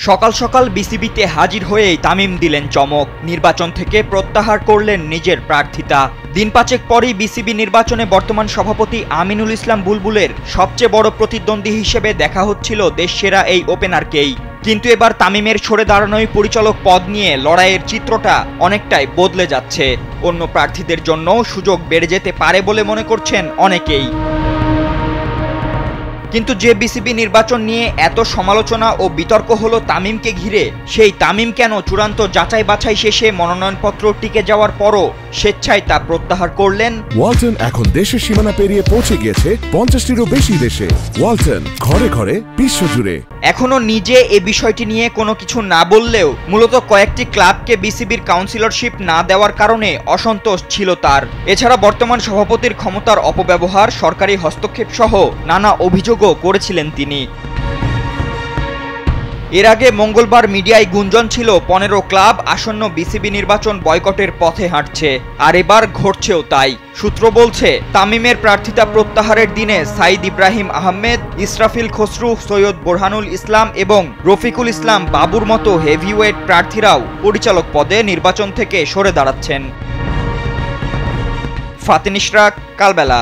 সকাল সকাল বিসিবিতে হাজির হয়েই তামিম দিলেন চমক। নির্বাচন থেকে প্রত্যাহার করলেন নিজের প্রার্থিতা। দিন পাঁচেক পরই বিসিবি নির্বাচনে বর্তমান সভাপতি আমিনুল ইসলাম বুলবুলের সবচেয়ে বড় প্রতিদ্বন্দ্বী হিসেবে দেখা হচ্ছিল দেশসেরা এই ওপেনারকেই। কিন্তু এবার তামিমের সরে দাঁড়ানোই পরিচালক পদ নিয়ে লড়াইয়ের চিত্রটা অনেকটাই বদলে যাচ্ছে। অন্য প্রার্থীদের জন্য সুযোগ বেড়ে যেতে পারে বলে মনে করছেন অনেকেই। কিন্তু যে বিসিবি নির্বাচন নিয়ে এত সমালোচনা ও বিতর্ক হলো তামিমকে ঘিরে, সেই তামিম কেন চূড়ান্ত যাচাই বাছাই শেষে মনোনয়নপত্র টিকে যাওয়ার পরও স্বেচ্ছায় তা প্রত্যাহার করলেন? ওয়ালটন এখন দেশের সীমানা পেরিয়ে পৌঁছে গিয়েছে 50টিরও বেশি দেশে। ওয়ালটন, ঘরে ঘরে বিশ্বজুড়ে। এখনো নিজে এ বিষয়টি নিয়ে কোনো কিছু না বললেও মূলত কয়েকটি ক্লাবকে বিসিবির কাউন্সিলরশিপ না দেওয়ার কারণে অসন্তোষ ছিল তার। এছাড়া বর্তমান সভাপতির ক্ষমতার অপব্যবহার, সরকারি হস্তক্ষেপ সহ নানা অভিযোগও করেছিলেন তিনি। এর আগে মঙ্গলবার মিডিয়ায় গুঞ্জন ছিল 15 ক্লাব আসন্ন বিসিবি নির্বাচন বয়কটের পথে হাঁটছে, আর এবার ঘটছেও তাই। সূত্র বলছে, তামিমের প্রার্থিতা প্রত্যাহারের দিনে সাইদ ইব্রাহিম আহমেদ, ইসরাফিল খসরু, সৈয়দ বোরহানুল ইসলাম এবং রফিকুল ইসলাম বাবুর মতো হেভিওয়েট প্রার্থীরাও পরিচালক পদে নির্বাচন থেকে সরে দাঁড়াচ্ছেন। ফাতিন ইশরাক, কালবেলা।